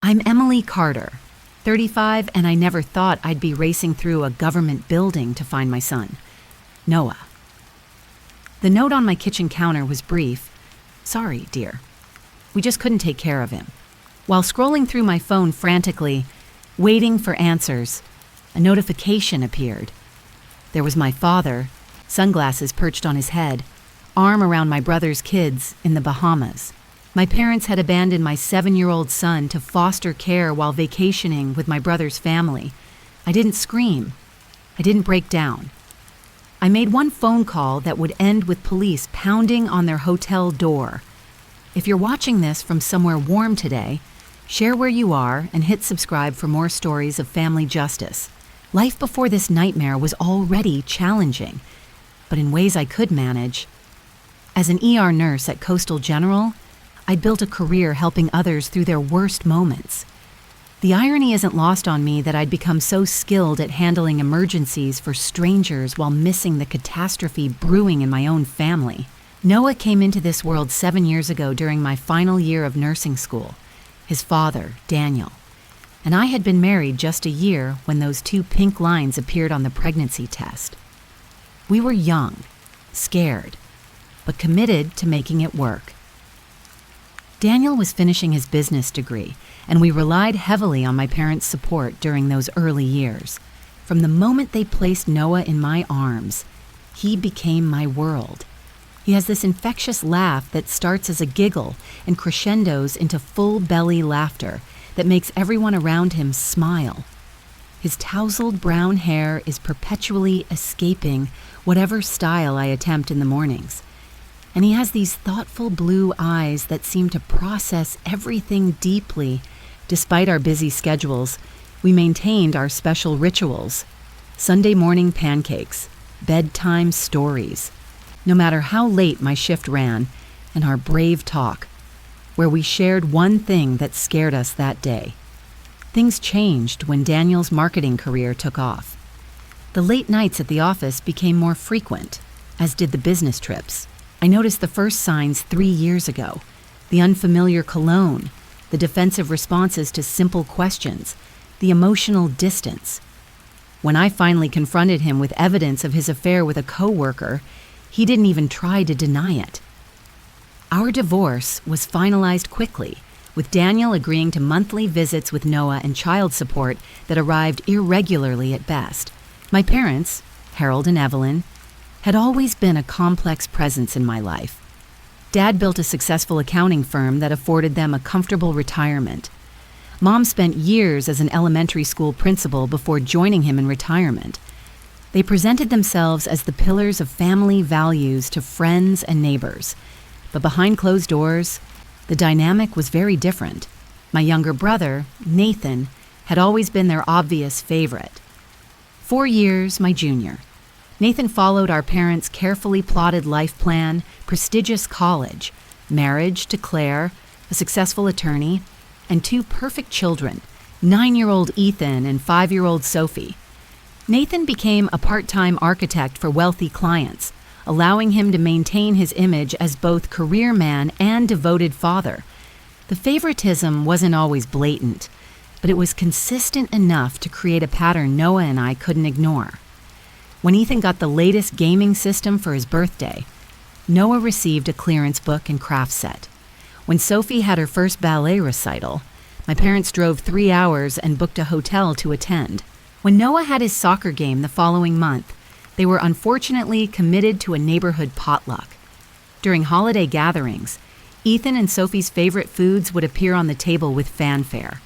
I'm Emily Carter, 35, and I never thought I'd be racing through a government building to find my son, Noah. The note on my kitchen counter was brief. Sorry, dear. We just couldn't take care of him. While scrolling through my phone frantically, waiting for answers, a notification appeared. There was my father, sunglasses perched on his head, arm around my brother's kids in the Bahamas. My parents had abandoned my 7-year-old son to foster care while vacationing with my brother's family. I didn't scream. I didn't break down. I made one phone call that would end with police pounding on their hotel door. If you're watching this from somewhere warm today, share where you are and hit subscribe for more stories of family justice. Life before this nightmare was already challenging, but in ways I could manage. As an ER nurse at Coastal General, I'd built a career helping others through their worst moments. The irony isn't lost on me that I'd become so skilled at handling emergencies for strangers while missing the catastrophe brewing in my own family. Noah came into this world 7 years ago during my final year of nursing school. His father, Daniel, and I had been married just a year when those 2 pink lines appeared on the pregnancy test. We were young, scared, but committed to making it work. Daniel was finishing his business degree, and we relied heavily on my parents' support during those early years. From the moment they placed Noah in my arms, he became my world. He has this infectious laugh that starts as a giggle and crescendos into full-belly laughter that makes everyone around him smile. His tousled brown hair is perpetually escaping whatever style I attempt in the mornings. And he has these thoughtful blue eyes that seem to process everything deeply. Despite our busy schedules, we maintained our special rituals. Sunday morning pancakes, bedtime stories, no matter how late my shift ran, and our brave talk, where we shared one thing that scared us that day. Things changed when Daniel's marketing career took off. The late nights at the office became more frequent, as did the business trips. I noticed the first signs 3 years ago: the unfamiliar cologne, the defensive responses to simple questions, the emotional distance. When I finally confronted him with evidence of his affair with a coworker, he didn't even try to deny it. Our divorce was finalized quickly, with Daniel agreeing to monthly visits with Noah and child support that arrived irregularly at best. My parents, Harold and Evelyn, had always been a complex presence in my life. Dad built a successful accounting firm that afforded them a comfortable retirement. Mom spent years as an elementary school principal before joining him in retirement. They presented themselves as the pillars of family values to friends and neighbors. But behind closed doors, the dynamic was very different. My younger brother, Nathan, had always been their obvious favorite. 4 years my junior. Nathan followed our parents' carefully plotted life plan, prestigious college, marriage to Claire, a successful attorney, and 2 perfect children, 9-year-old Ethan and 5-year-old Sophie. Nathan became a part-time architect for wealthy clients, allowing him to maintain his image as both career man and devoted father. The favoritism wasn't always blatant, but it was consistent enough to create a pattern Noah and I couldn't ignore. When Ethan got the latest gaming system for his birthday, Noah received a clearance book and craft set. When Sophie had her first ballet recital, my parents drove 3 hours and booked a hotel to attend. When Noah had his soccer game the following month, they were unfortunately committed to a neighborhood potluck. During holiday gatherings, Ethan and Sophie's favorite foods would appear on the table with fanfare.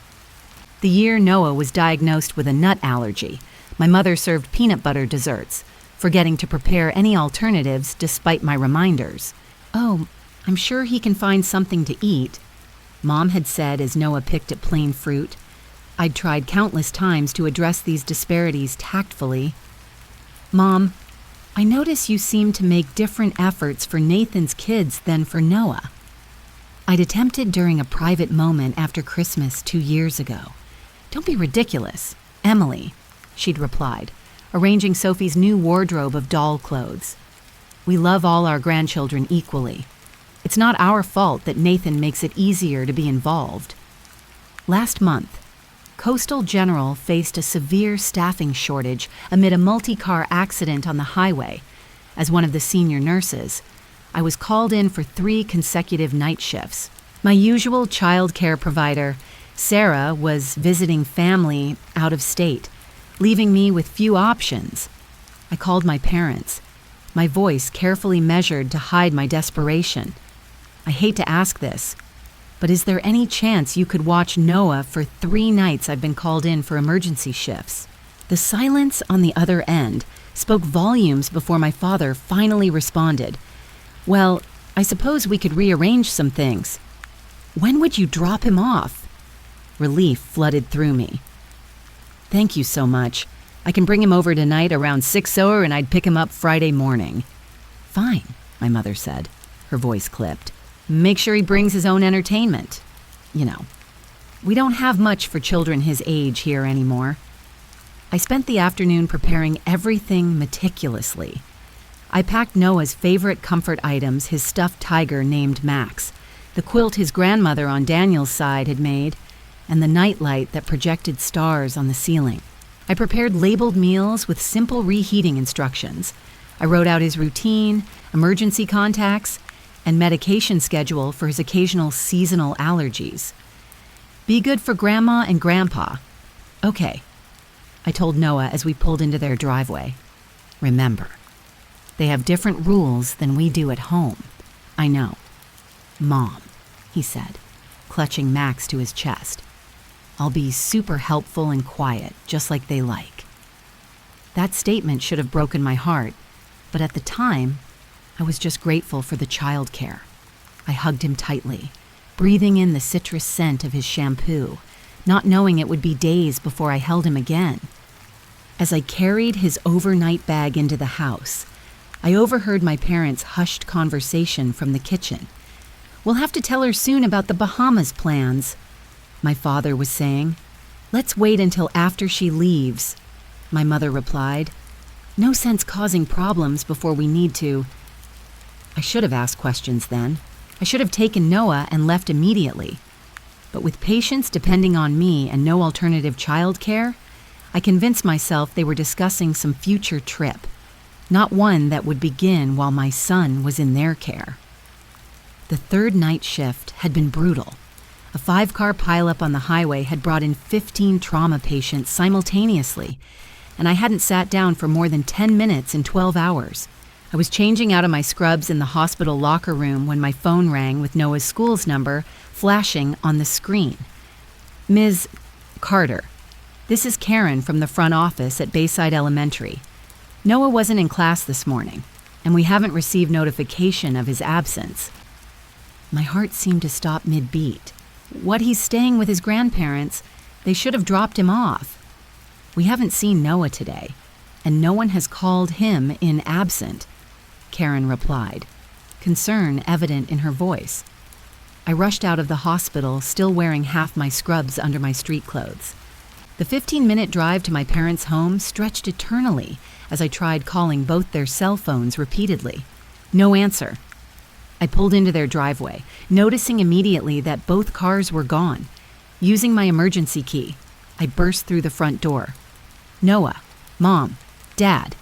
The year Noah was diagnosed with a nut allergy, my mother served peanut butter desserts, forgetting to prepare any alternatives despite my reminders. "Oh, I'm sure he can find something to eat," Mom had said as Noah picked at plain fruit. I'd tried countless times to address these disparities tactfully. "Mom, I notice you seem to make different efforts for Nathan's kids than for Noah." I'd attempted during a private moment after Christmas 2 years ago. "Don't be ridiculous, Emily," she'd replied, arranging Sophie's new wardrobe of doll clothes. "We love all our grandchildren equally. It's not our fault that Nathan makes it easier to be involved." Last month, Coastal General faced a severe staffing shortage amid a multi-car accident on the highway. As one of the senior nurses, I was called in for 3 consecutive night shifts. My usual child care provider, Sarah, was visiting family out of state, leaving me with few options. I called my parents, my voice carefully measured to hide my desperation. I hate to ask this, but is there any chance you could watch Noah for 3 nights I've been called in for emergency shifts? The silence on the other end spoke volumes before my father finally responded. Well, I suppose we could rearrange some things. When would you drop him off? Relief flooded through me. Thank you so much. I can bring him over tonight around 6:00 and I'd pick him up Friday morning. Fine, my mother said, her voice clipped. Make sure he brings his own entertainment. You know, we don't have much for children his age here anymore. I spent the afternoon preparing everything meticulously. I packed Noah's favorite comfort items, his stuffed tiger named Max, the quilt his grandmother on Daniel's side had made, and the nightlight that projected stars on the ceiling. I prepared labeled meals with simple reheating instructions. I wrote out his routine, emergency contacts, and medication schedule for his occasional seasonal allergies. Be good for Grandma and Grandpa. Okay, I told Noah as we pulled into their driveway. Remember, they have different rules than we do at home. I know. Mom, he said, clutching Max to his chest. I'll be super helpful and quiet, just like they like. That statement should have broken my heart, but at the time, I was just grateful for the childcare. I hugged him tightly, breathing in the citrus scent of his shampoo, not knowing it would be days before I held him again. As I carried his overnight bag into the house, I overheard my parents' hushed conversation from the kitchen. We'll have to tell her soon about the Bahamas plans, my father was saying. Let's wait until after she leaves, my mother replied. No sense causing problems before we need to. I should have asked questions then. I should have taken Noah and left immediately. But with patients depending on me and no alternative childcare, I convinced myself they were discussing some future trip, not one that would begin while my son was in their care. The 3rd night shift had been brutal. A 5-car pileup on the highway had brought in 15 trauma patients simultaneously, and I hadn't sat down for more than 10 minutes in 12 hours. I was changing out of my scrubs in the hospital locker room when my phone rang with Noah's school's number flashing on the screen. Ms. Carter, this is Karen from the front office at Bayside Elementary. Noah wasn't in class this morning, and we haven't received notification of his absence. My heart seemed to stop mid-beat. What, he's staying with his grandparents? They should have dropped him off. We haven't seen Noah today, and no one has called him in absent, Karen replied, concern evident in her voice. I rushed out of the hospital, still wearing half my scrubs under my street clothes. The 15-minute drive to my parents' home stretched eternally as I tried calling both their cell phones repeatedly. No answer. I pulled into their driveway, noticing immediately that both cars were gone. Using my emergency key, I burst through the front door. Noah, Mom, Dad.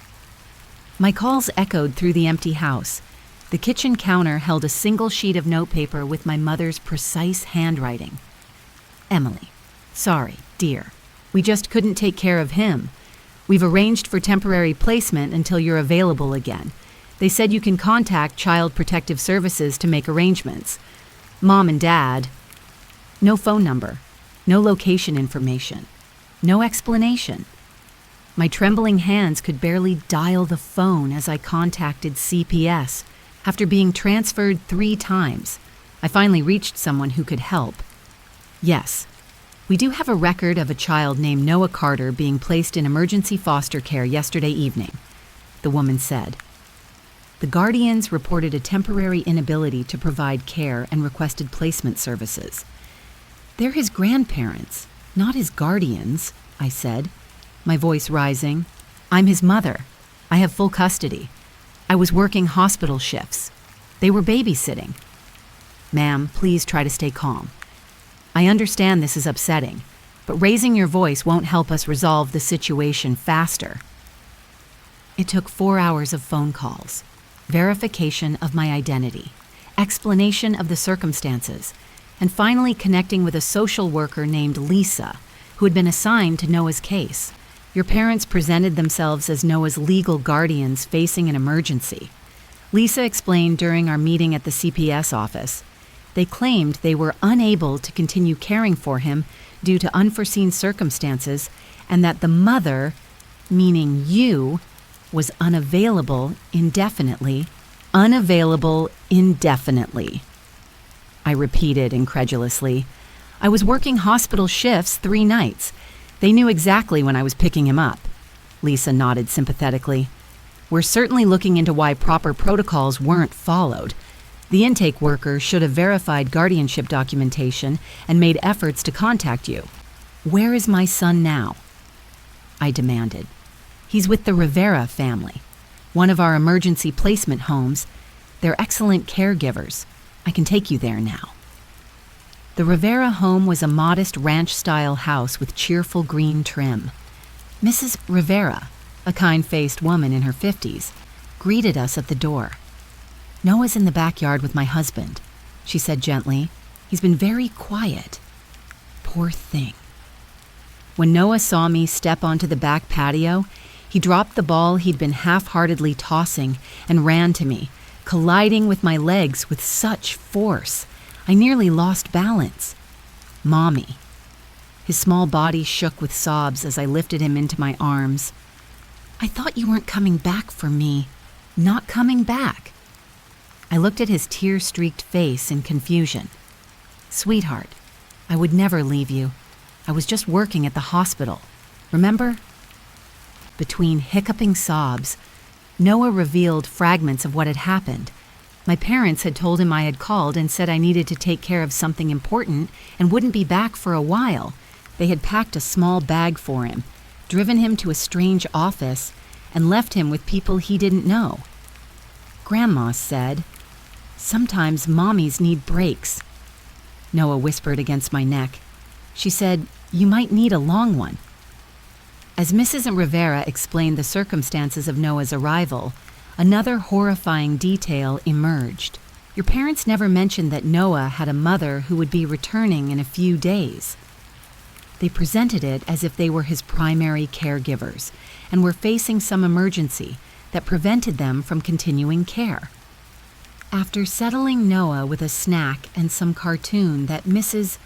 My calls echoed through the empty house. The kitchen counter held a single sheet of notepaper with my mother's precise handwriting. Emily, sorry, dear. We just couldn't take care of him. We've arranged for temporary placement until you're available again. They said you can contact Child Protective Services to make arrangements. Mom and Dad. No phone number. No location information. No explanation. My trembling hands could barely dial the phone as I contacted CPS. After being transferred 3 times, I finally reached someone who could help. Yes, we do have a record of a child named Noah Carter being placed in emergency foster care yesterday evening, the woman said. The guardians reported a temporary inability to provide care and requested placement services. They're his grandparents, not his guardians, I said, my voice rising. I'm his mother. I have full custody. I was working hospital shifts. They were babysitting. Ma'am, please try to stay calm. I understand this is upsetting, but raising your voice won't help us resolve the situation faster. It took 4 hours of phone calls, verification of my identity, explanation of the circumstances, and finally connecting with a social worker named Lisa, who had been assigned to Noah's case. Your parents presented themselves as Noah's legal guardians facing an emergency. Lisa explained during our meeting at the CPS office. They claimed they were unable to continue caring for him due to unforeseen circumstances, and that the mother, meaning you, was unavailable indefinitely. Unavailable indefinitely. I repeated incredulously. I was working hospital shifts 3 nights. They knew exactly when I was picking him up. Lisa nodded sympathetically. We're certainly looking into why proper protocols weren't followed. The intake worker should have verified guardianship documentation and made efforts to contact you. Where is my son now? I demanded. He's with the Rivera family, one of our emergency placement homes. They're excellent caregivers. I can take you there now. The Rivera home was a modest ranch-style house with cheerful green trim. Mrs. Rivera, a kind-faced woman in her 50s, greeted us at the door. Noah's in the backyard with my husband, she said gently. He's been very quiet. Poor thing. When Noah saw me step onto the back patio, he dropped the ball he'd been half-heartedly tossing and ran to me, colliding with my legs with such force. I nearly lost balance. Mommy. His small body shook with sobs as I lifted him into my arms. I thought you weren't coming back for me. Not coming back. I looked at his tear-streaked face in confusion. Sweetheart, I would never leave you. I was just working at the hospital. Remember? Between hiccuping sobs, Noah revealed fragments of what had happened. My parents had told him I had called and said I needed to take care of something important and wouldn't be back for a while. They had packed a small bag for him, driven him to a strange office, and left him with people he didn't know. Grandma said, "Sometimes mommies need breaks." Noah whispered against my neck. She said, "You might need a long one." As Mrs. Rivera explained the circumstances of Noah's arrival, another horrifying detail emerged. Your parents never mentioned that Noah had a mother who would be returning in a few days. They presented it as if they were his primary caregivers and were facing some emergency that prevented them from continuing care. After settling Noah with a snack and some cartoon that Mrs.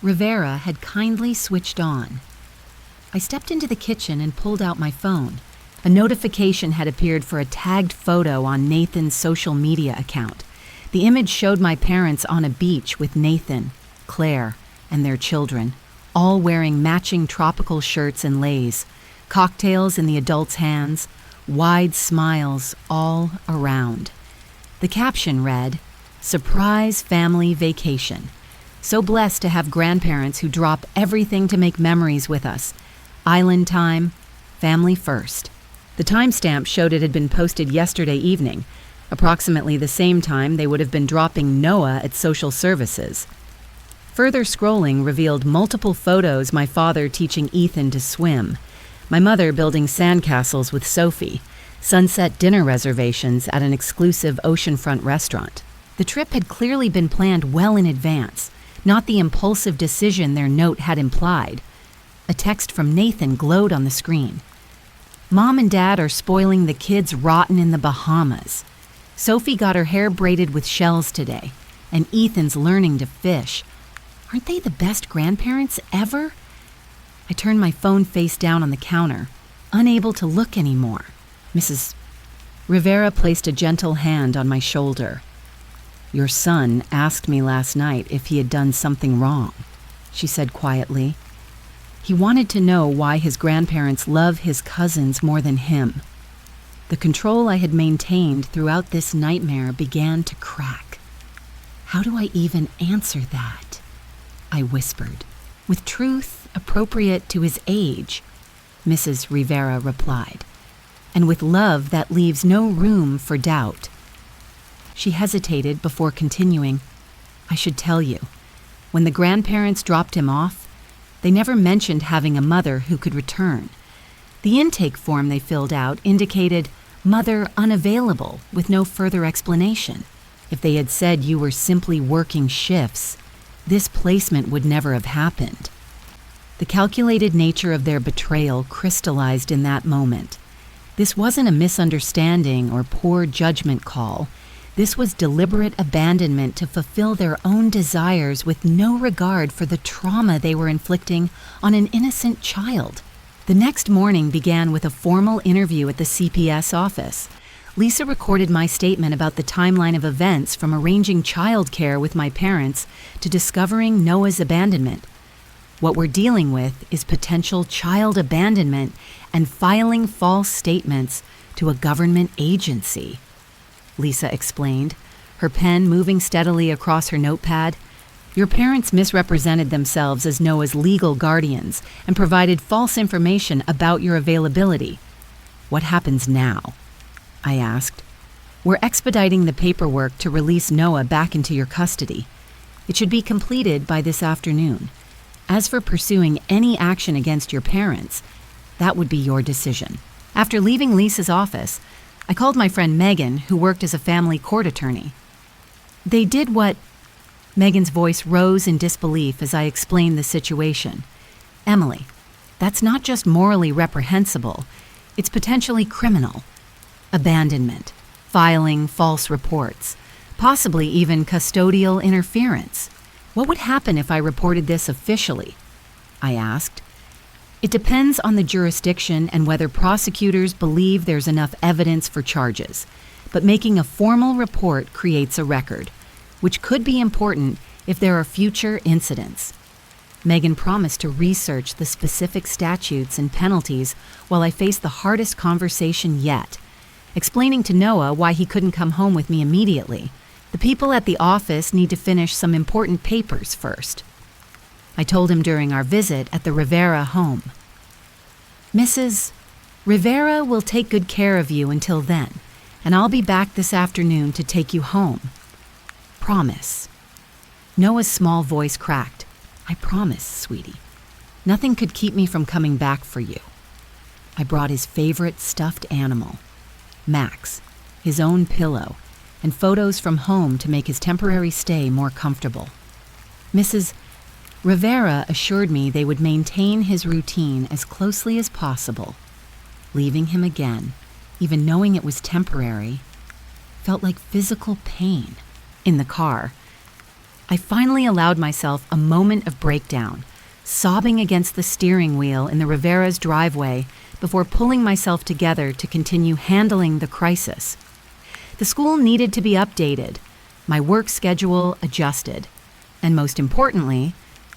Rivera had kindly switched on, I stepped into the kitchen and pulled out my phone. A notification had appeared for a tagged photo on Nathan's social media account. The image showed my parents on a beach with Nathan, Claire, and their children, all wearing matching tropical shirts and leis, cocktails in the adults' hands, wide smiles all around. The caption read, "Surprise family vacation. So blessed to have grandparents who drop everything to make memories with us. Island time, family first." The timestamp showed it had been posted yesterday evening, approximately the same time they would have been dropping Noah at social services. Further scrolling revealed multiple photos my father teaching Ethan to swim, my mother building sandcastles with Sophie, sunset dinner reservations at an exclusive oceanfront restaurant. The trip had clearly been planned well in advance, not the impulsive decision their note had implied. A text from Nathan glowed on the screen. "Mom and Dad are spoiling the kids rotten in the Bahamas. Sophie got her hair braided with shells today, and Ethan's learning to fish. Aren't they the best grandparents ever?" I turned my phone face down on the counter, unable to look anymore. Mrs. Rivera placed a gentle hand on my shoulder. "Your son asked me last night if he had done something wrong," she said quietly. "He wanted to know why his grandparents love his cousins more than him." The control I had maintained throughout this nightmare began to crack. "How do I even answer that?" I whispered. "With truth appropriate to his age," Mrs. Rivera replied, "and with love that leaves no room for doubt." She hesitated before continuing. "I should tell you, When the grandparents dropped him off, they never mentioned having a mother who could return. The intake form they filled out indicated mother unavailable with no further explanation. If they had said you were simply working shifts, this placement would never have happened. The calculated nature of their betrayal crystallized in that moment. This wasn't a misunderstanding or poor judgment call. This was deliberate abandonment to fulfill their own desires with no regard for the trauma they were inflicting on an innocent child. The next morning began with a formal interview at the CPS office. Lisa recorded my statement about the timeline of events from arranging childcare with my parents to discovering Noah's abandonment. What we're dealing with is potential child abandonment and filing false statements to a government agency, Lisa explained, her pen moving steadily across her notepad. Your parents misrepresented themselves as Noah's legal guardians and provided false information about your availability. What happens now? I asked. We're expediting the paperwork to release Noah back into your custody. It should be completed by this afternoon. As for pursuing any action against your parents, that would be your decision. After leaving Lisa's office, I called my friend Megan, who worked as a family court attorney. They did what... Megan's voice rose in disbelief as I explained the situation. Emily, that's not just morally reprehensible, it's potentially criminal. Abandonment, filing false reports, possibly even custodial interference. What would happen if I reported this officially? I asked. It depends on the jurisdiction and whether prosecutors believe there's enough evidence for charges, but making a formal report creates a record, which could be important if there are future incidents. Megan promised to research the specific statutes and penalties while I faced the hardest conversation yet, explaining to Noah why he couldn't come home with me immediately. The people at the office need to finish some important papers first. I told him during our visit at the Rivera home. Mrs. Rivera will take good care of you until then, and I'll be back this afternoon to take you home. Promise. Noah's small voice cracked. I promise, sweetie. Nothing could keep me from coming back for you. I brought his favorite stuffed animal, Max, his own pillow, and photos from home to make his temporary stay more comfortable. Mrs. Rivera assured me they would maintain his routine as closely as possible. Leaving him again, even knowing it was temporary, felt like physical pain. In the car, I finally allowed myself a moment of breakdown, sobbing against the steering wheel in the Rivera's driveway before pulling myself together to continue handling the crisis. The school needed to be updated, my work schedule adjusted, and most importantly,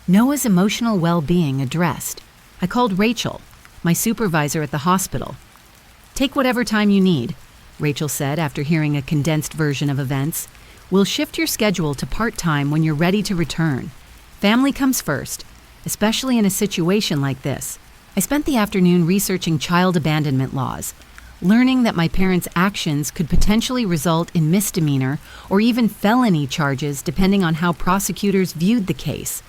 Noah's emotional well-being addressed. I called Rachel, my supervisor at the hospital. Take whatever time you need, Rachel said after hearing a condensed version of events. We'll shift your schedule to part-time when you're ready to return. Family comes first, especially in a situation like this. I spent the afternoon researching child abandonment laws, learning that my parents' actions could potentially result in misdemeanor or even felony charges depending on how prosecutors viewed the case.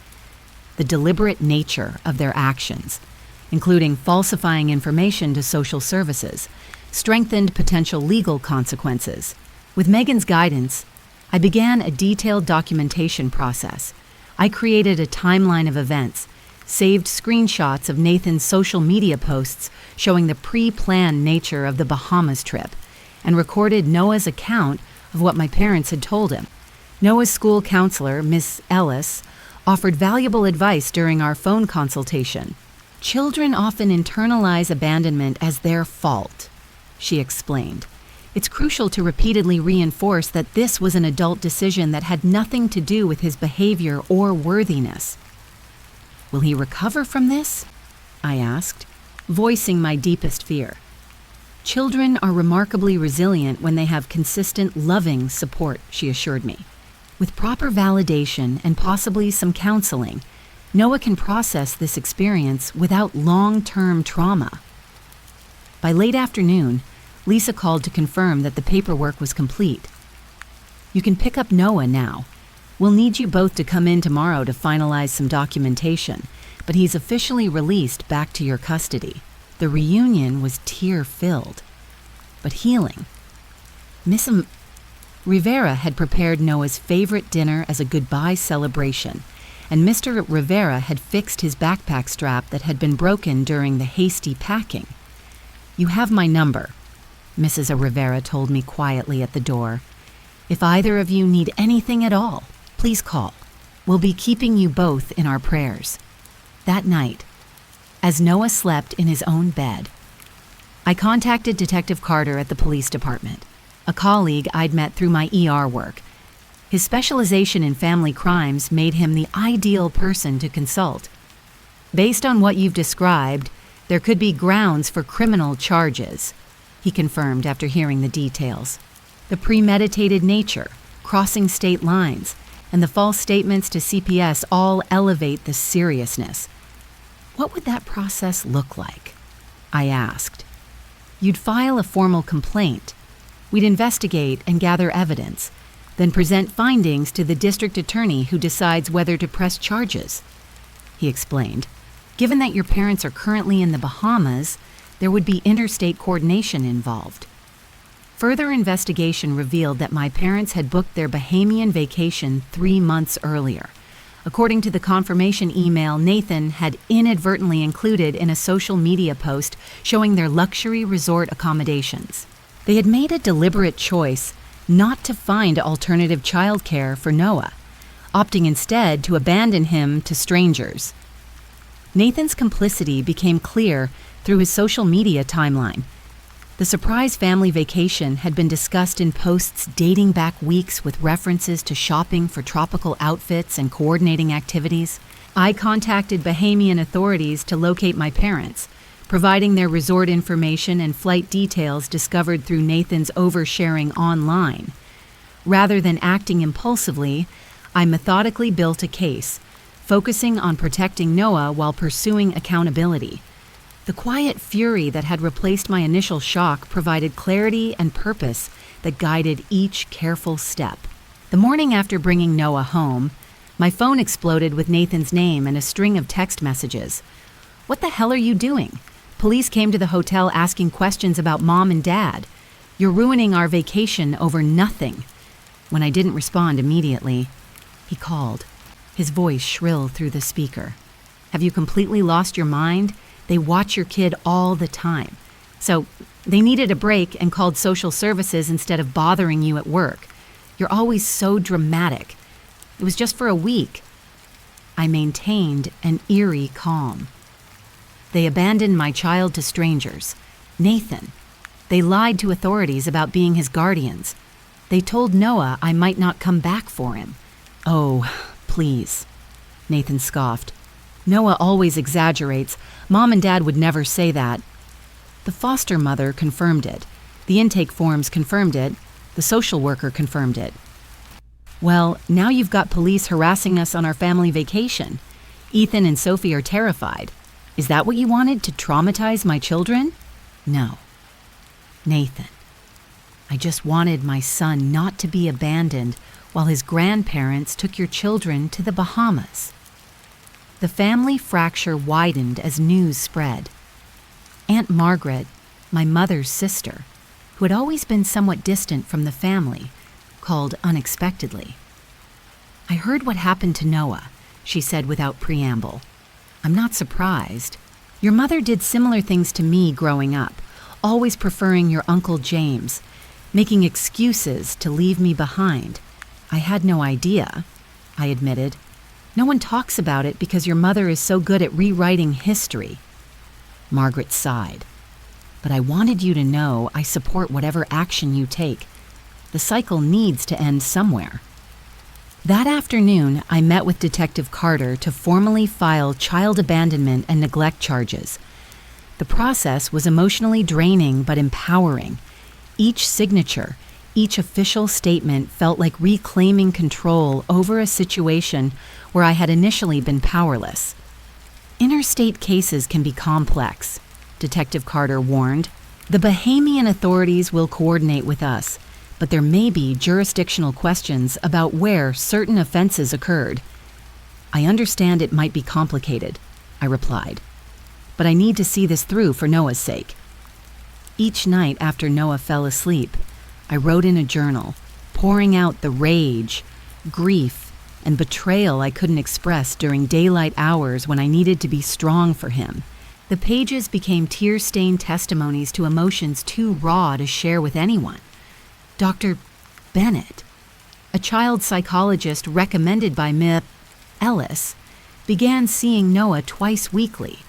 The deliberate nature of their actions, including falsifying information to social services, strengthened potential legal consequences. With Megan's guidance, I began a detailed documentation process. I created a timeline of events, saved screenshots of Nathan's social media posts showing the pre-planned nature of the Bahamas trip, and recorded Noah's account of what my parents had told him. Noah's school counselor, Miss Ellis, offered valuable advice during our phone consultation. Children often internalize abandonment as their fault, she explained. It's crucial to repeatedly reinforce that this was an adult decision that had nothing to do with his behavior or worthiness. Will he recover from this? I asked, voicing my deepest fear. Children are remarkably resilient when they have consistent, loving support, she assured me. With proper validation and possibly some counseling, Noah can process this experience without long-term trauma. By late afternoon, Lisa called to confirm that the paperwork was complete. You can pick up Noah now. We'll need you both to come in tomorrow to finalize some documentation, but he's officially released back to your custody." The reunion was tear-filled, but healing. Miss Rivera had prepared Noah's favorite dinner as a goodbye celebration, and Mr. Rivera had fixed his backpack strap that had been broken during the hasty packing. "You have my number," Mrs. Rivera told me quietly at the door. "If either of you need anything at all, please call. We'll be keeping you both in our prayers." That night, as Noah slept in his own bed, I contacted Detective Carter at the police department, a colleague I'd met through my ER work. His specialization in family crimes made him the ideal person to consult. "Based on what you've described, there could be grounds for criminal charges," he confirmed after hearing the details. "The premeditated nature, crossing state lines, and the false statements to CPS all elevate the seriousness." "What would that process look like?" I asked. "You'd file a formal complaint. We'd investigate and gather evidence, then present findings to the district attorney who decides whether to press charges," he explained. "Given that your parents are currently in the Bahamas, there would be interstate coordination involved." Further investigation revealed that my parents had booked their Bahamian vacation 3 months earlier, according to the confirmation email Nathan had inadvertently included in a social media post showing their luxury resort accommodations. They had made a deliberate choice not to find alternative childcare for Noah, opting instead to abandon him to strangers. Nathan's complicity became clear through his social media timeline. The surprise family vacation had been discussed in posts dating back weeks with references to shopping for tropical outfits and coordinating activities. I contacted Bahamian authorities to locate my parents, providing their resort information and flight details discovered through Nathan's oversharing online. Rather than acting impulsively, I methodically built a case, focusing on protecting Noah while pursuing accountability. The quiet fury that had replaced my initial shock provided clarity and purpose that guided each careful step. The morning after bringing Noah home, my phone exploded with Nathan's name and a string of text messages. "What the hell are you doing? Police came to the hotel asking questions about Mom and Dad. You're ruining our vacation over nothing." When I didn't respond immediately, he called, his voice shrill through the speaker. "Have you completely lost your mind? They watch your kid all the time. So they needed a break and called social services instead of bothering you at work. You're always so dramatic. It was just for a week." I maintained an eerie calm. "They abandoned my child to strangers. Nathan. They lied to authorities about being his guardians. They told Noah I might not come back for him." "Oh, please," Nathan scoffed. "Noah always exaggerates. Mom and Dad would never say that." The foster mother confirmed it. The intake forms confirmed it. The social worker confirmed it. "Well, now you've got police harassing us on our family vacation. Ethan and Sophie are terrified. Is that what you wanted, to traumatize my children?" "No. Nathan, I just wanted my son not to be abandoned while his grandparents took your children to the Bahamas." The family fracture widened as news spread. Aunt Margaret, my mother's sister, who had always been somewhat distant from the family, called unexpectedly. "I heard what happened to Noah," she said without preamble. "I'm not surprised. Your mother did similar things to me growing up, always preferring your Uncle James, making excuses to leave me behind. I had no idea," I admitted. "No one talks about it because your mother is so good at rewriting history." Margaret sighed. "But I wanted you to know I support whatever action you take. The cycle needs to end somewhere." That afternoon, I met with Detective Carter to formally file child abandonment and neglect charges. The process was emotionally draining but empowering. Each signature, each official statement felt like reclaiming control over a situation where I had initially been powerless. "Interstate cases can be complex," Detective Carter warned. "The Bahamian authorities will coordinate with us, but there may be jurisdictional questions about where certain offenses occurred. I understand it might be complicated, I replied, but I need to see this through for Noah's sake. Each night after Noah fell asleep, I wrote in a journal, pouring out the rage, grief, and betrayal I couldn't express during daylight hours when I needed to be strong for him. The pages became tear-stained testimonies to emotions too raw to share with anyone. Dr. Bennett, a child psychologist recommended by Ms. Ellis, began seeing Noah twice weekly.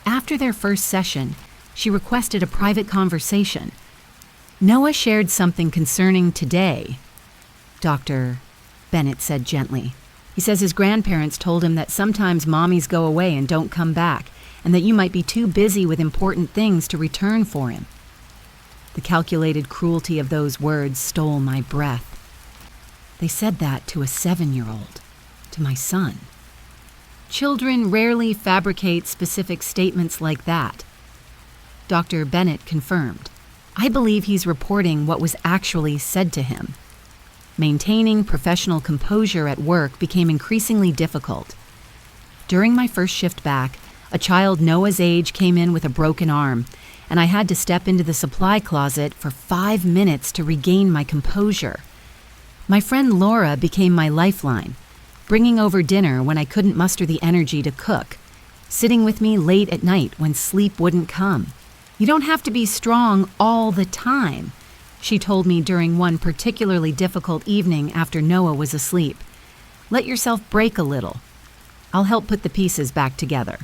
After their first session, she requested a private conversation. Noah shared something concerning today, Dr. Bennett said gently. He says his grandparents told him that sometimes mommies go away and don't come back, and that you might be too busy with important things to return for him. The calculated cruelty of those words stole my breath. They said that to a 7-year-old, to my son. Children rarely fabricate specific statements like that. Dr. Bennett confirmed. I believe he's reporting what was actually said to him. Maintaining professional composure at work became increasingly difficult. During my first shift back, a child Noah's age came in with a broken arm, and I had to step into the supply closet for 5 minutes to regain my composure. My friend Laura became my lifeline, bringing over dinner when I couldn't muster the energy to cook, sitting with me late at night when sleep wouldn't come. You don't have to be strong all the time, she told me during one particularly difficult evening after Noah was asleep. Let yourself break a little. I'll help put the pieces back together.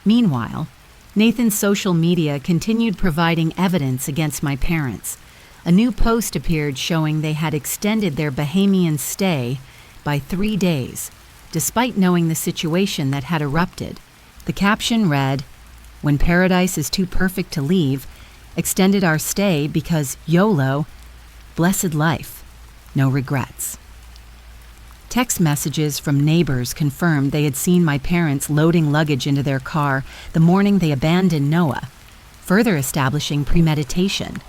Meanwhile, Nathan's social media continued providing evidence against my parents. A new post appeared showing they had extended their Bahamian stay by 3 days, despite knowing the situation that had erupted. The caption read, "When paradise is too perfect to leave, extended our stay because YOLO, blessed life, no regrets." Text messages from neighbors confirmed they had seen my parents loading luggage into their car the morning they abandoned Noah, further establishing premeditation.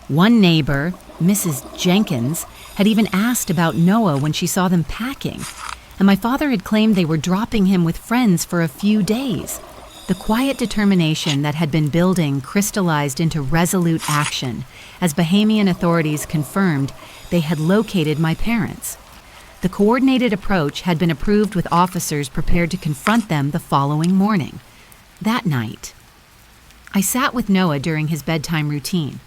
One neighbor, Mrs. Jenkins, had even asked about Noah when she saw them packing, and my father had claimed they were dropping him with friends for a few days. The quiet determination that had been building crystallized into resolute action as Bahamian authorities confirmed they had located my parents. The coordinated approach had been approved with officers prepared to confront them the following morning. That night, I sat with Noah during his bedtime routine,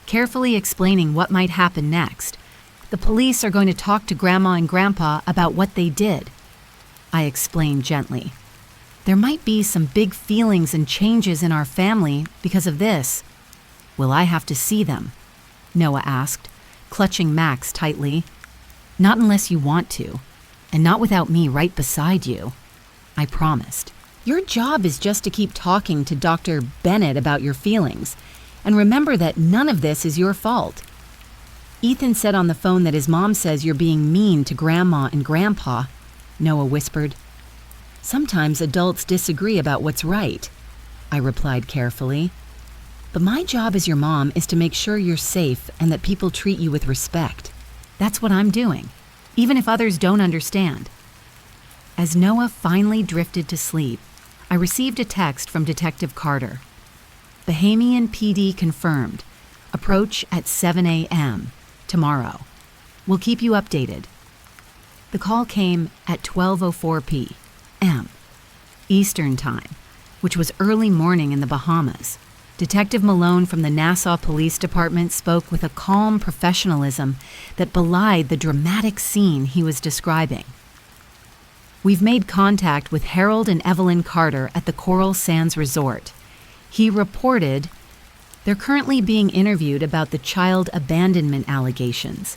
carefully explaining what might happen next. The police are going to talk to Grandma and Grandpa about what they did, I explained gently. There might be some big feelings and changes in our family because of this. Will I have to see them? Noah asked, clutching Max tightly. Not unless you want to, and not without me right beside you, I promised. Your job is just to keep talking to Dr. Bennett about your feelings, and remember that none of this is your fault. Ethan said on the phone that his mom says you're being mean to Grandma and Grandpa, Noah whispered. Sometimes adults disagree about what's right, I replied carefully. But my job as your mom is to make sure you're safe and that people treat you with respect. That's what I'm doing, even if others don't understand. As Noah finally drifted to sleep, I received a text from Detective Carter. Bahamian PD confirmed. Approach at 7 a.m. tomorrow. We'll keep you updated. The call came at 12:04 p.m. Eastern Time, which was early morning in the Bahamas. Detective Malone from the Nassau Police Department spoke with a calm professionalism that belied the dramatic scene he was describing. We've made contact with Harold and Evelyn Carter at the Coral Sands Resort. He reported they're currently being interviewed about the child abandonment allegations.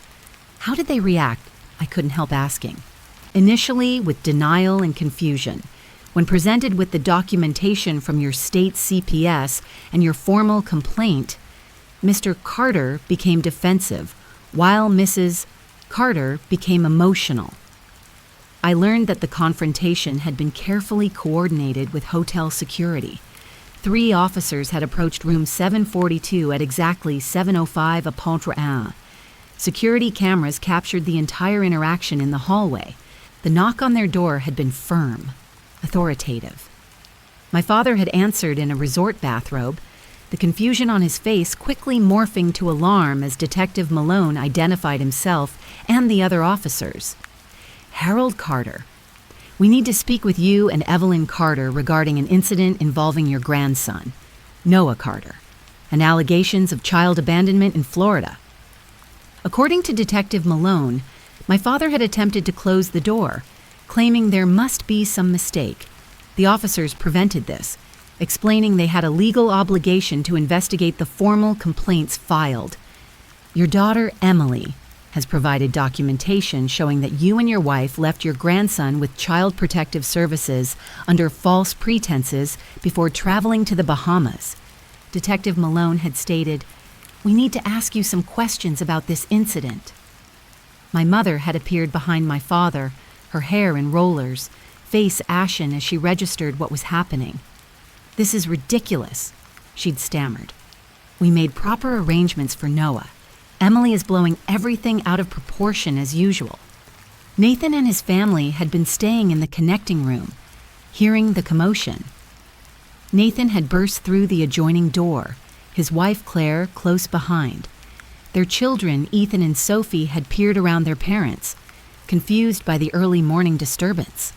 How did they react? I couldn't help asking. Initially with denial and confusion. When presented with the documentation from your state CPS and your formal complaint, Mr. Carter became defensive, while Mrs. Carter became emotional. I learned that the confrontation had been carefully coordinated with hotel security. 3 officers had approached room 742 at exactly 7:05 a Pontryagin. Security cameras captured the entire interaction in the hallway. The knock on their door had been firm, authoritative. My father had answered in a resort bathrobe, the confusion on his face quickly morphing to alarm as Detective Malone identified himself and the other officers. "Harold Carter, we need to speak with you and Evelyn Carter regarding an incident involving your grandson, Noah Carter, and allegations of child abandonment in Florida." According to Detective Malone, my father had attempted to close the door, claiming there must be some mistake. The officers prevented this, explaining they had a legal obligation to investigate the formal complaints filed. "Your daughter, Emily, has provided documentation showing that you and your wife left your grandson with Child Protective Services under false pretenses before traveling to the Bahamas." Detective Malone had stated, "We need to ask you some questions about this incident." My mother had appeared behind my father, her hair in rollers, face ashen as she registered what was happening. "This is ridiculous," she'd stammered. "We made proper arrangements for Noah. Emily is blowing everything out of proportion as usual." Nathan and his family had been staying in the connecting room, hearing the commotion. Nathan had burst through the adjoining door, his wife Claire close behind. Their children, Ethan and Sophie, had peered around their parents, confused by the early morning disturbance.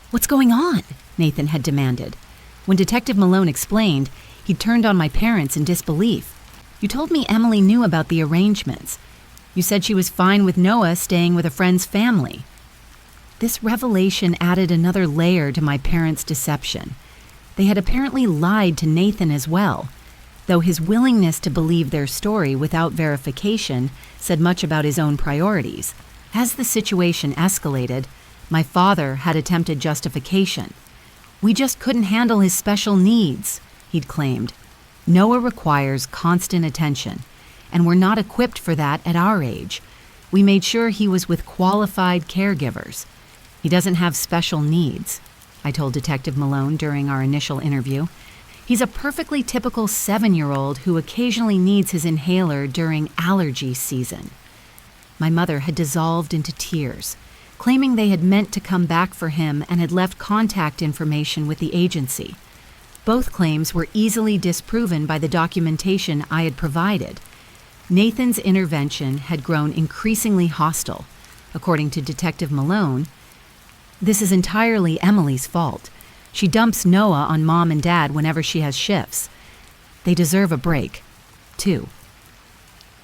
"What's going on?" Nathan had demanded. When Detective Malone explained, he turned on my parents in disbelief. "You told me Emily knew about the arrangements. You said she was fine with Noah staying with a friend's family." This revelation added another layer to my parents' deception. They had apparently lied to Nathan as well, though his willingness to believe their story without verification said much about his own priorities. As the situation escalated, my father had attempted justification. "We just couldn't handle his special needs," he'd claimed. "Noah requires constant attention, and we're not equipped for that at our age. We made sure he was with qualified caregivers. He doesn't have special needs," I told Detective Malone during our initial interview. "He's a perfectly typical 7-year-old who occasionally needs his inhaler during allergy season." My mother had dissolved into tears, claiming they had meant to come back for him and had left contact information with the agency. Both claims were easily disproven by the documentation I had provided. Nathan's intervention had grown increasingly hostile. According to Detective Malone, "This is entirely Emily's fault. She dumps Noah on Mom and Dad whenever she has shifts. They deserve a break, too."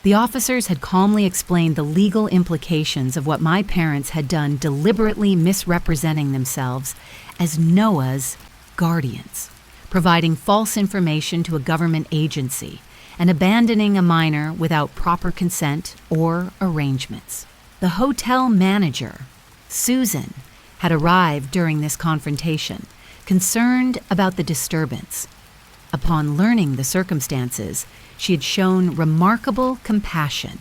The officers had calmly explained the legal implications of what my parents had done, deliberately misrepresenting themselves as Noah's guardians, providing false information to a government agency, and abandoning a minor without proper consent or arrangements. The hotel manager, Susan, had arrived during this confrontation, concerned about the disturbance. Upon learning the circumstances, she had shown remarkable compassion,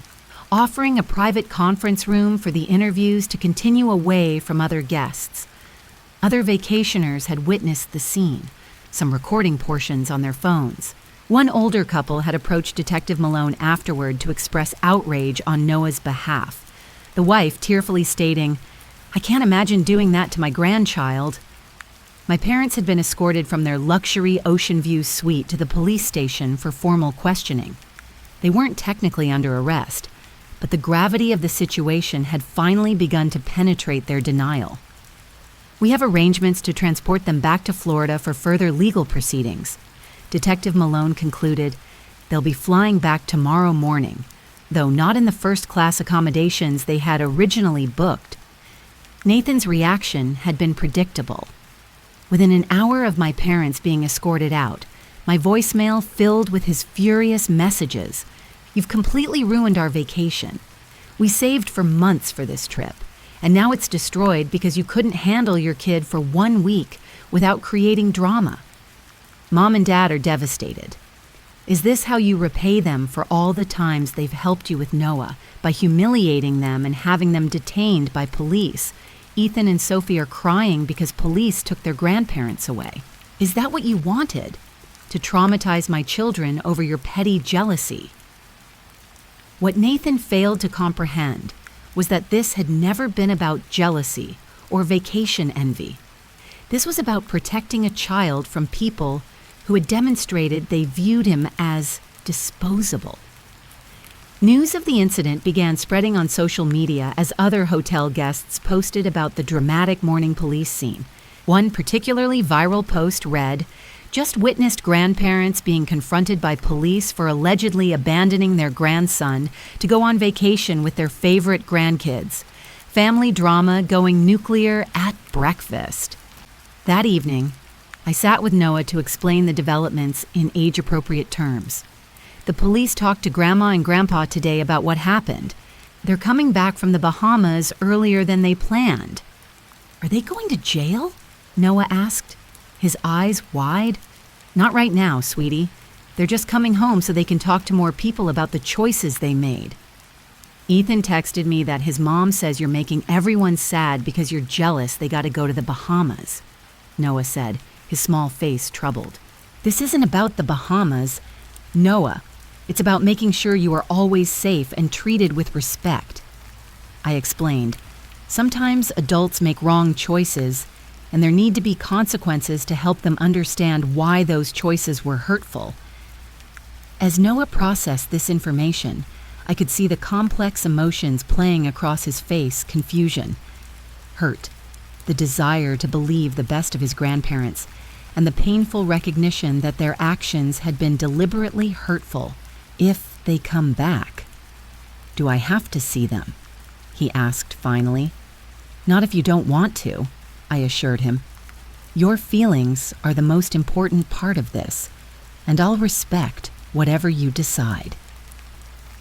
offering a private conference room for the interviews to continue away from other guests. Other vacationers had witnessed the scene, some recording portions on their phones. One older couple had approached Detective Malone afterward to express outrage on Noah's behalf, the wife tearfully stating, "I can't imagine doing that to my grandchild." My parents had been escorted from their luxury Ocean View suite to the police station for formal questioning. They weren't technically under arrest, but the gravity of the situation had finally begun to penetrate their denial. "We have arrangements to transport them back to Florida for further legal proceedings," Detective Malone concluded. "They'll be flying back tomorrow morning, though not in the first-class accommodations they had originally booked." Nathan's reaction had been predictable. Within an hour of my parents being escorted out, my voicemail filled with his furious messages. "You've completely ruined our vacation. We saved for months for this trip, and now it's destroyed because you couldn't handle your kid for 1 week without creating drama. Mom and Dad are devastated. Is this how you repay them for all the times they've helped you with Noah, by humiliating them and having them detained by police? Ethan and Sophie are crying because police took their grandparents away. Is that what you wanted? To traumatize my children over your petty jealousy?" What Nathan failed to comprehend was that this had never been about jealousy or vacation envy. This was about protecting a child from people who had demonstrated they viewed him as disposable. News of the incident began spreading on social media as other hotel guests posted about the dramatic morning police scene. One particularly viral post read, "Just witnessed grandparents being confronted by police for allegedly abandoning their grandson to go on vacation with their favorite grandkids. Family drama going nuclear at breakfast." That evening, I sat with Noah to explain the developments in age-appropriate terms. "The police talked to Grandma and Grandpa today about what happened. They're coming back from the Bahamas earlier than they planned." "Are they going to jail?" Noah asked, his eyes wide. "Not right now, sweetie. They're just coming home so they can talk to more people about the choices they made." "Ethan texted me that his mom says you're making everyone sad because you're jealous they got to go to the Bahamas," Noah said, his small face troubled. "This isn't about the Bahamas, Noah. It's about making sure you are always safe and treated with respect." I explained, "Sometimes adults make wrong choices, and there need to be consequences to help them understand why those choices were hurtful." As Noah processed this information, I could see the complex emotions playing across his face: confusion, hurt, the desire to believe the best of his grandparents, and the painful recognition that their actions had been deliberately hurtful. "If they come back, do I have to see them?" he asked finally. "Not if you don't want to," I assured him. "Your feelings are the most important part of this, and I'll respect whatever you decide."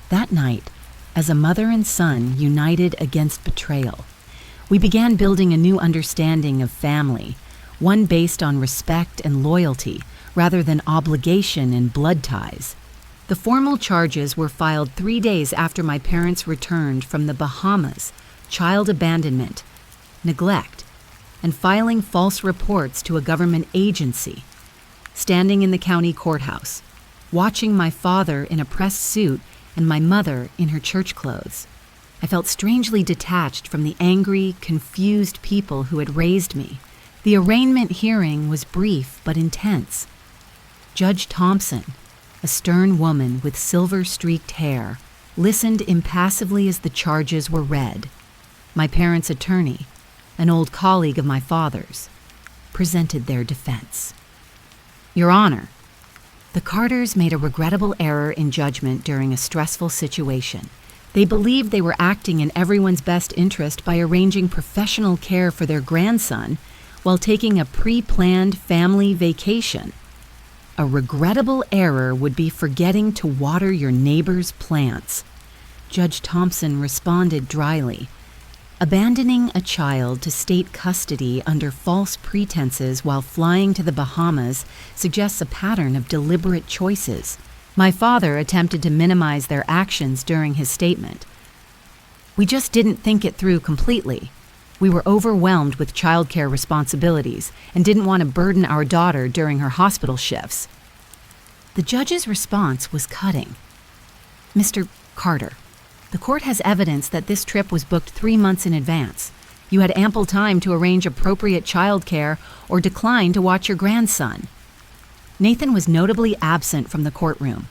That night, as a mother and son united against betrayal, we began building a new understanding of family, one based on respect and loyalty rather than obligation and blood ties. The formal charges were filed 3 days after my parents returned from the Bahamas: child abandonment, neglect, and filing false reports to a government agency. Standing in the county courthouse, watching my father in a press suit and my mother in her church clothes, I felt strangely detached from the angry, confused people who had raised me. The arraignment hearing was brief but intense. Judge Thompson, a stern woman with silver-streaked hair, listened impassively as the charges were read. My parents' attorney, an old colleague of my father's, presented their defense. "Your Honor, the Carters made a regrettable error in judgment during a stressful situation. They believed they were acting in everyone's best interest by arranging professional care for their grandson while taking a pre-planned family vacation. A regrettable error would be forgetting to water your neighbor's plants." Judge Thompson responded dryly. "Abandoning a child to state custody under false pretenses while flying to the Bahamas suggests a pattern of deliberate choices." My father attempted to minimize their actions during his statement. "We just didn't think it through completely. We were overwhelmed with childcare responsibilities and didn't want to burden our daughter during her hospital shifts." The judge's response was cutting. "Mr. Carter, the court has evidence that this trip was booked 3 months in advance. You had ample time to arrange appropriate childcare or decline to watch your grandson." Nathan was notably absent from the courtroom,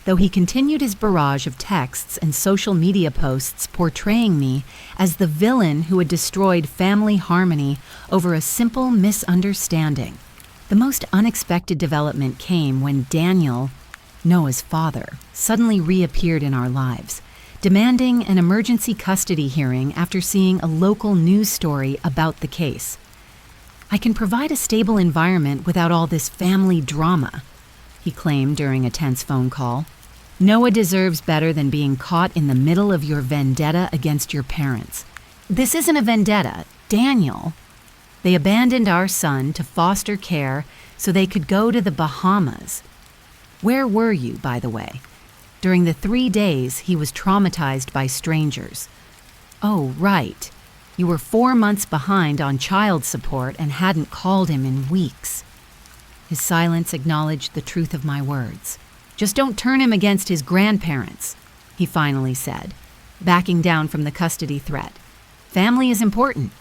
though he continued his barrage of texts and social media posts portraying me as the villain who had destroyed family harmony over a simple misunderstanding. The most unexpected development came when Daniel, Noah's father, suddenly reappeared in our lives, demanding an emergency custody hearing after seeing a local news story about the case. "I can provide a stable environment without all this family drama," he claimed during a tense phone call. "Noah deserves better than being caught in the middle of your vendetta against your parents." "This isn't a vendetta, Daniel. They abandoned our son to foster care so they could go to the Bahamas. Where were you, by the way? During the 3 days he was traumatized by strangers." "Oh, right. You were 4 months behind on child support and hadn't called him in weeks." His silence acknowledged the truth of my words. "Just don't turn him against his grandparents," he finally said, backing down from the custody threat. Family is important.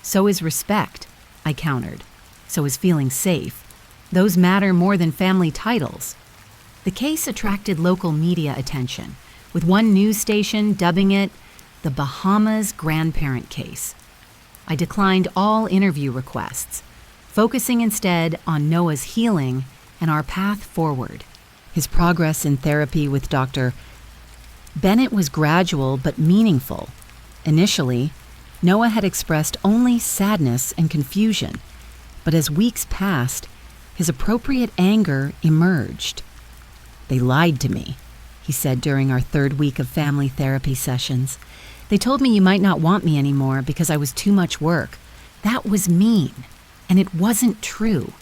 So is respect, I countered. So is feeling safe. Those matter more than family titles. The case attracted local media attention, with one news station dubbing it the Bahamas grandparent case. I declined all interview requests, focusing instead on Noah's healing and our path forward. His progress in therapy with Dr. Bennett was gradual but meaningful. Initially, Noah had expressed only sadness and confusion, but as weeks passed, his appropriate anger emerged. "They lied to me," he said during our third week of family therapy sessions. "They told me you might not want me anymore because I was too much work. That was mean, and it wasn't true."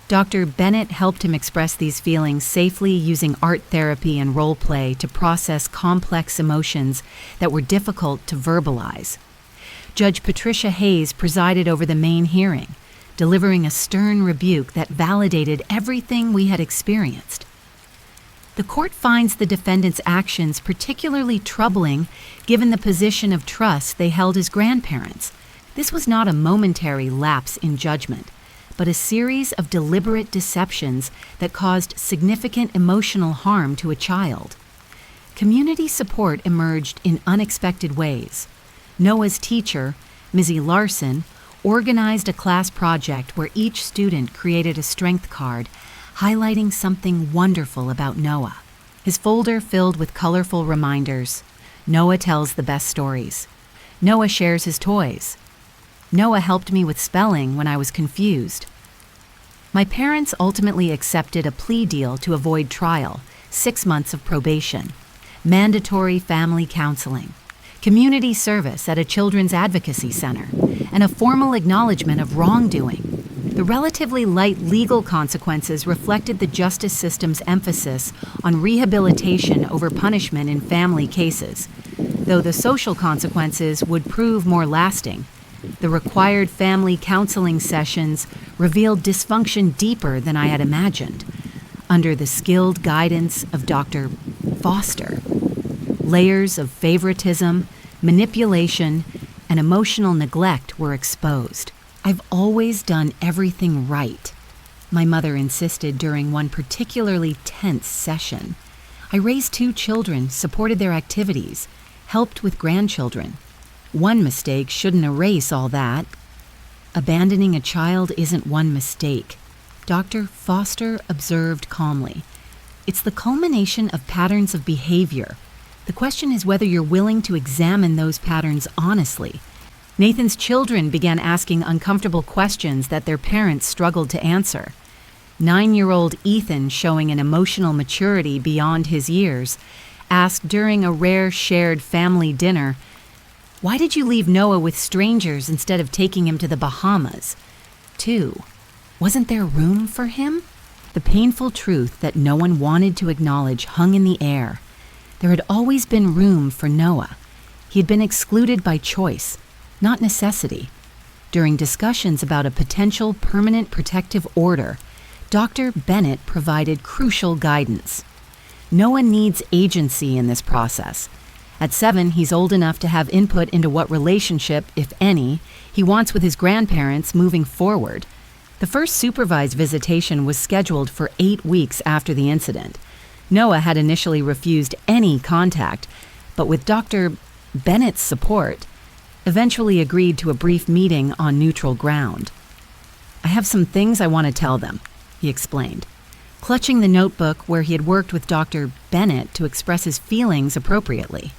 Dr. Bennett helped him express these feelings safely using art therapy and role play to process complex emotions that were difficult to verbalize. Judge Patricia Hayes presided over the main hearing, delivering a stern rebuke that validated everything we had experienced. The court finds the defendants' actions particularly troubling given the position of trust they held as grandparents. This was not a momentary lapse in judgment, but a series of deliberate deceptions that caused significant emotional harm to a child. Community support emerged in unexpected ways. Noah's teacher, Mizzy Larson, organized a class project where each student created a strength card highlighting something wonderful about Noah. His folder filled with colorful reminders. Noah tells the best stories. Noah shares his toys. Noah helped me with spelling when I was confused. My parents ultimately accepted a plea deal to avoid trial, 6 months of probation, mandatory family counseling, community service at a children's advocacy center, and a formal acknowledgement of wrongdoing. The relatively light legal consequences reflected the justice system's emphasis on rehabilitation over punishment in family cases, though the social consequences would prove more lasting. The required family counseling sessions revealed dysfunction deeper than I had imagined. Under the skilled guidance of Dr. Foster, layers of favoritism, manipulation, and emotional neglect were exposed. "I've always done everything right," my mother insisted during one particularly tense session. "I raised 2 children, supported their activities, helped with grandchildren. One mistake shouldn't erase all that." "Abandoning a child isn't one mistake," Dr. Foster observed calmly. "It's the culmination of patterns of behavior. The question is whether you're willing to examine those patterns honestly." Nathan's children began asking uncomfortable questions that their parents struggled to answer. 9-year-old Ethan, showing an emotional maturity beyond his years, asked during a rare shared family dinner, "Why did you leave Noah with strangers instead of taking him to the Bahamas?" 2. Wasn't there room for him? The painful truth that no one wanted to acknowledge hung in the air. There had always been room for Noah. He had been excluded by choice, not necessity. During discussions about a potential permanent protective order, Dr. Bennett provided crucial guidance. Noah needs agency in this process. At 7, he's old enough to have input into what relationship, if any, he wants with his grandparents moving forward. The first supervised visitation was scheduled for 8 weeks after the incident. Noah had initially refused any contact, but with Dr. Bennett's support, eventually agreed to a brief meeting on neutral ground. "I have some things I want to tell them," he explained, clutching the notebook where he had worked with Dr. Bennett to express his feelings appropriately.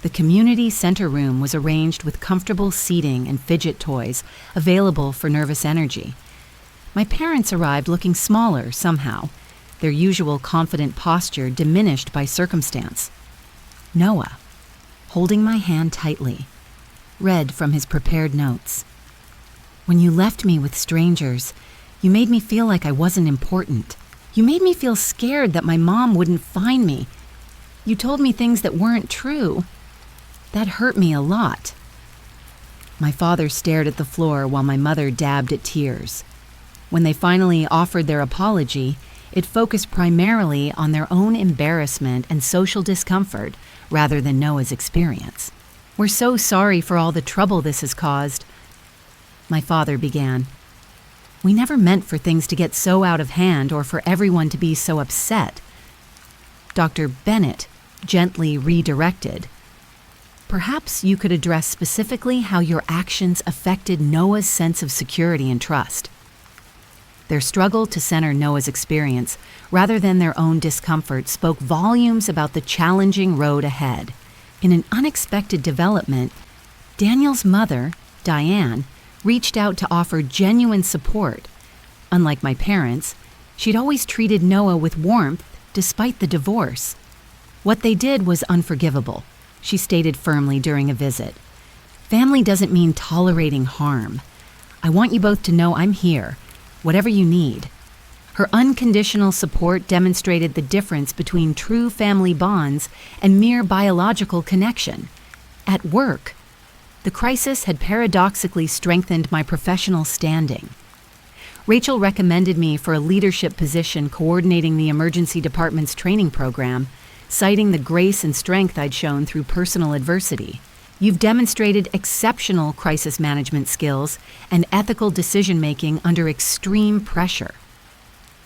The community center room was arranged with comfortable seating and fidget toys available for nervous energy. My parents arrived looking smaller somehow, their usual confident posture diminished by circumstance. Noah, holding my hand tightly, read from his prepared notes. "When you left me with strangers, you made me feel like I wasn't important. You made me feel scared that my mom wouldn't find me. You told me things that weren't true. That hurt me a lot." My father stared at the floor while my mother dabbed at tears. When they finally offered their apology, It focused primarily on their own embarrassment and social discomfort rather than Noah's experience. "We're so sorry for all the trouble this has caused," my father began. "We never meant for things to get so out of hand or for everyone to be so upset." Dr. Bennett gently redirected. "Perhaps you could address specifically how your actions affected Noah's sense of security and trust." Their struggle to center Noah's experience rather than their own discomfort spoke volumes about the challenging road ahead. In an unexpected development, Daniel's mother, Diane, reached out to offer genuine support. Unlike my parents, she'd always treated Noah with warmth despite the divorce. "What they did was unforgivable," she stated firmly during a visit. "Family doesn't mean tolerating harm. I want you both to know I'm here, whatever you need." Her unconditional support demonstrated the difference between true family bonds and mere biological connection. At work, the crisis had paradoxically strengthened my professional standing. Rachel recommended me for a leadership position coordinating the emergency department's training program, citing the grace and strength I'd shown through personal adversity. "You've demonstrated exceptional crisis management skills and ethical decision-making under extreme pressure."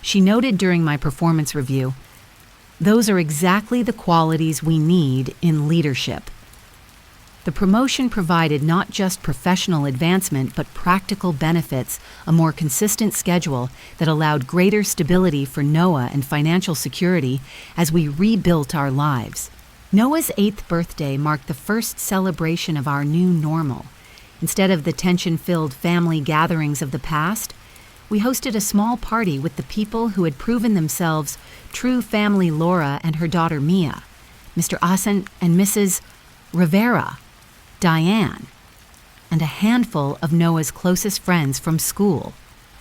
She noted during my performance review, "Those are exactly the qualities we need in leadership." The promotion provided not just professional advancement, but practical benefits, a more consistent schedule that allowed greater stability for Noah and financial security as we rebuilt our lives. Noah's 8th birthday marked the first celebration of our new normal. Instead of the tension-filled family gatherings of the past, we hosted a small party with the people who had proven themselves true family: Laura and her daughter Mia, Mr. Asen and Mrs. Rivera, Diane, and a handful of Noah's closest friends from school.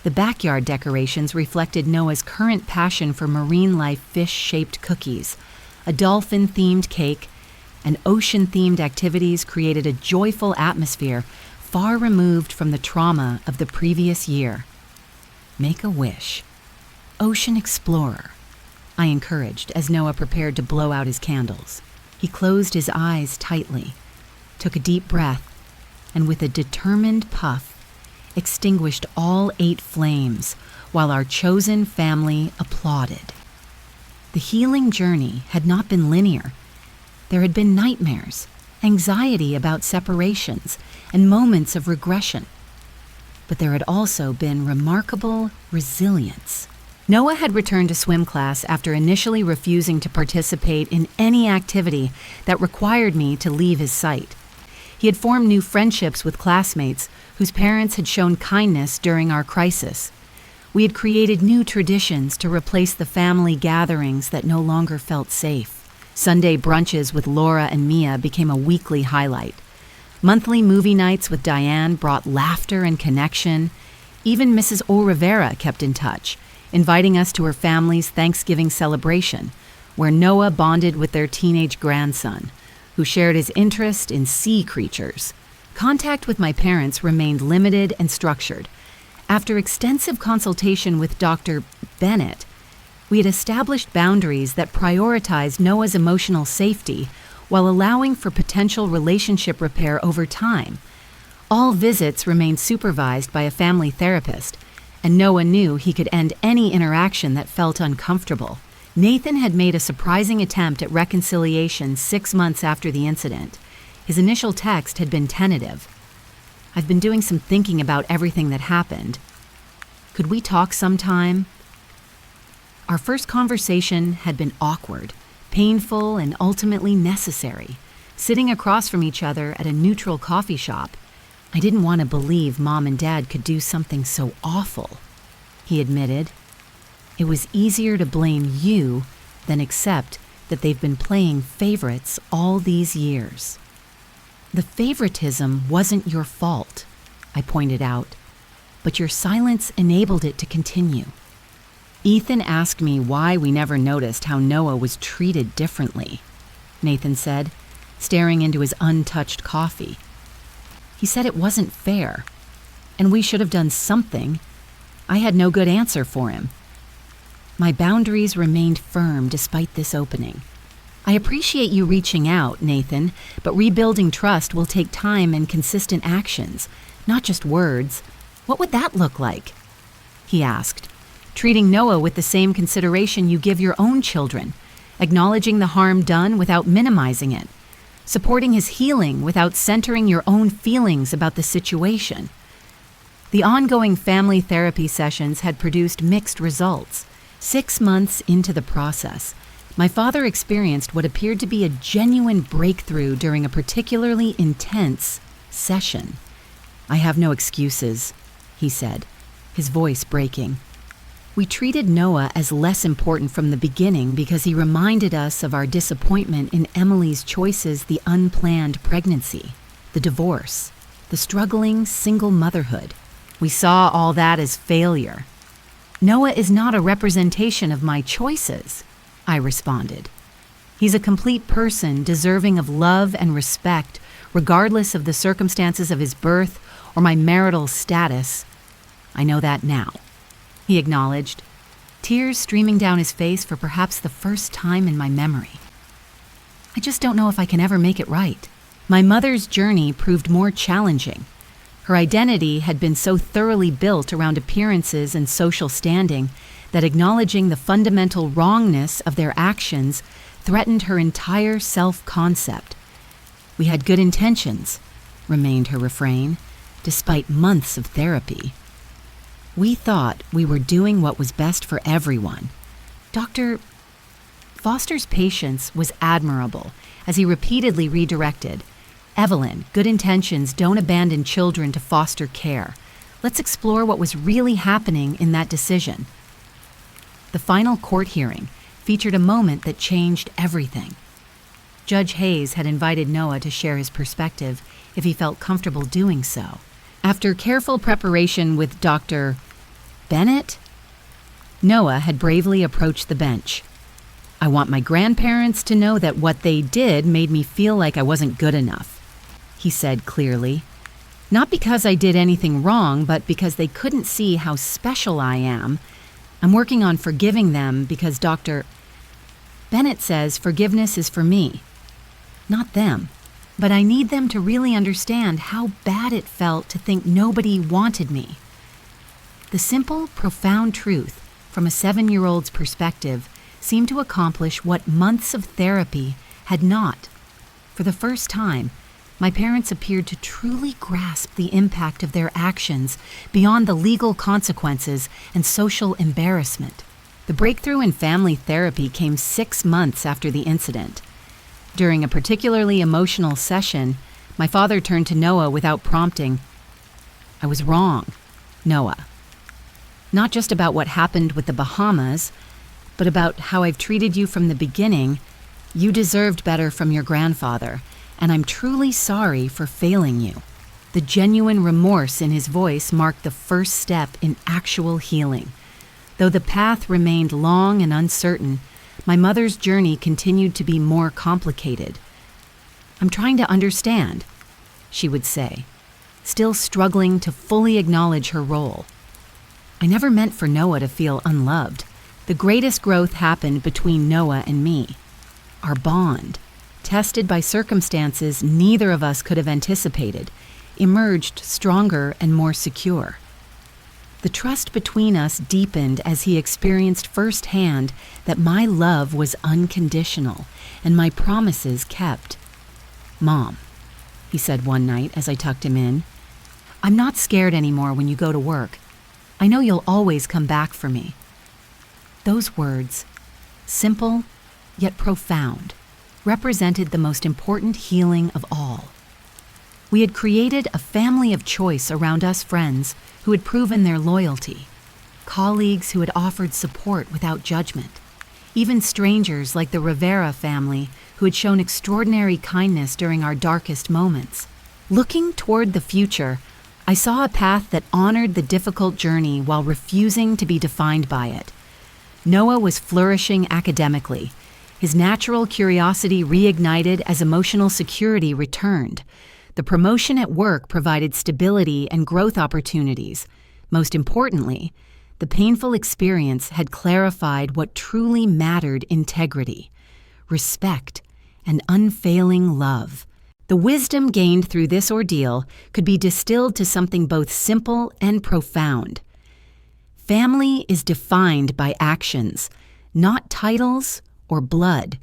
The backyard decorations reflected Noah's current passion for marine life fish-shaped cookies. A dolphin-themed cake and ocean-themed activities created a joyful atmosphere far removed from the trauma of the previous year. "Make a wish. Ocean explorer," I encouraged as Noah prepared to blow out his candles. He closed his eyes tightly, took a deep breath, and with a determined puff, extinguished all 8 flames while our chosen family applauded. The healing journey had not been linear. There had been nightmares, anxiety about separations, and moments of regression. But there had also been remarkable resilience. Noah had returned to swim class after initially refusing to participate in any activity that required me to leave his sight. He had formed new friendships with classmates whose parents had shown kindness during our crisis. We had created new traditions to replace the family gatherings that no longer felt safe. Sunday brunches with Laura and Mia became a weekly highlight. Monthly movie nights with Diane brought laughter and connection. Even Mrs. O'Rivera kept in touch, inviting us to her family's Thanksgiving celebration, where Noah bonded with their teenage grandson, who shared his interest in sea creatures. Contact with my parents remained limited and structured. After extensive consultation with Dr. Bennett, we had established boundaries that prioritized Noah's emotional safety while allowing for potential relationship repair over time. All visits remained supervised by a family therapist, and Noah knew he could end any interaction that felt uncomfortable. Nathan had made a surprising attempt at reconciliation 6 months after the incident. His initial text had been tentative. "I've been doing some thinking about everything that happened. Could we talk sometime?" Our first conversation had been awkward, painful, and ultimately necessary. Sitting across from each other at a neutral coffee shop, I didn't want to believe Mom and Dad could do something so awful, he admitted. It was easier to blame you than accept that they've been playing favorites all these years. "The favoritism wasn't your fault," I pointed out, "but your silence enabled it to continue." "Ethan asked me why we never noticed how Noah was treated differently," Nathan said, staring into his untouched coffee. "He said it wasn't fair, and we should have done something. I had no good answer for him." My boundaries remained firm despite this opening. I appreciate you reaching out, Nathan, but rebuilding trust will take time and consistent actions, not just words. What would that look like? He asked, treating Noah with the same consideration you give your own children, acknowledging the harm done without minimizing it, supporting his healing without centering your own feelings about the situation. The ongoing family therapy sessions had produced mixed results. 6 months into the process, my father experienced what appeared to be a genuine breakthrough during a particularly intense session. "I have no excuses," he said, his voice breaking. We treated Noah as less important from the beginning because he reminded us of our disappointment in Emily's choices: the unplanned pregnancy, the divorce, the struggling single motherhood. We saw all that as failure. "Noah is not a representation of my choices," I responded. "He's a complete person deserving of love and respect, regardless of the circumstances of his birth or my marital status. I know that now," he acknowledged, tears streaming down his face for perhaps the first time in my memory. "I just don't know if I can ever make it right." My mother's journey proved more challenging. Her identity had been so thoroughly built around appearances and social standing that acknowledging the fundamental wrongness of their actions threatened her entire self-concept. "We had good intentions," remained her refrain, despite months of therapy. "We thought we were doing what was best for everyone." Dr. Foster's patience was admirable as he repeatedly redirected. "Evelyn, good intentions don't abandon children to foster care. Let's explore what was really happening in that decision." The final court hearing featured a moment that changed everything. Judge Hayes had invited Noah to share his perspective if he felt comfortable doing so. After careful preparation with Dr. Bennett, Noah had bravely approached the bench. "I want my grandparents to know that what they did made me feel like I wasn't good enough," he said clearly. "Not because I did anything wrong, but because they couldn't see how special I am. I'm working on forgiving them because Dr. Bennett says forgiveness is for me, not them. But I need them to really understand how bad it felt to think nobody wanted me." The simple, profound truth from a 7-year-old's perspective seemed to accomplish what months of therapy had not. For the first time, my parents appeared to truly grasp the impact of their actions beyond the legal consequences and social embarrassment. The breakthrough in family therapy came 6 months after the incident. During a particularly emotional session, my father turned to Noah without prompting. "I was wrong, Noah. Not just about what happened with the Bahamas, but about how I've treated you from the beginning. You deserved better from your grandfather, and I'm truly sorry for failing you." The genuine remorse in his voice marked the first step in actual healing. Though the path remained long and uncertain, my mother's journey continued to be more complicated. "I'm trying to understand," she would say, still struggling to fully acknowledge her role. I never meant for Noah to feel unloved. The greatest growth happened between Noah and me. Our bond, tested by circumstances neither of us could have anticipated, emerged stronger and more secure. The trust between us deepened as he experienced firsthand that my love was unconditional and my promises kept. "Mom," he said one night as I tucked him in, "I'm not scared anymore when you go to work. I know you'll always come back for me." Those words, simple yet profound, represented the most important healing of all. We had created a family of choice around us friends who had proven their loyalty, colleagues who had offered support without judgment, even strangers like the Rivera family who had shown extraordinary kindness during our darkest moments. Looking toward the future, I saw a path that honored the difficult journey while refusing to be defined by it. Noah was flourishing academically. His natural curiosity reignited as emotional security returned. The promotion at work provided stability and growth opportunities. Most importantly, The painful experience had clarified what truly mattered: integrity, respect, and unfailing love. The wisdom gained through this ordeal could be distilled to something both simple and profound. Family is defined by actions, not titles or blood.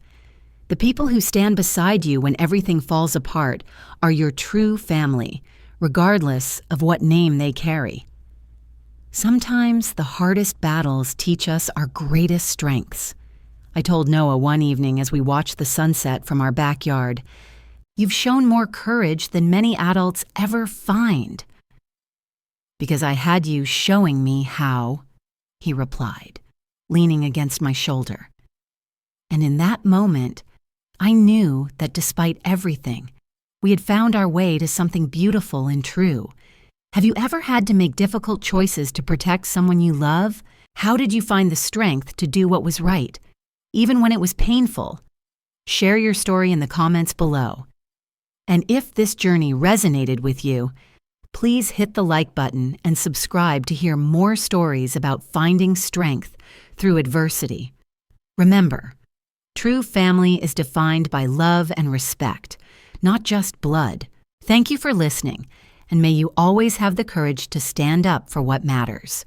The people who stand beside you when everything falls apart are your true family, regardless of what name they carry. Sometimes the hardest battles teach us our greatest strengths. I told Noah one evening as we watched the sunset from our backyard, "You've shown more courage than many adults ever find." "Because I had you showing me how," he replied, leaning against my shoulder. And in that moment, I knew that despite everything, we had found our way to something beautiful and true. Have you ever had to make difficult choices to protect someone you love? How did you find the strength to do what was right, even when it was painful? Share your story in the comments below. And if this journey resonated with you, please hit the like button and subscribe to hear more stories about finding strength through adversity. Remember, true family is defined by love and respect, not just blood. Thank you for listening, and may you always have the courage to stand up for what matters.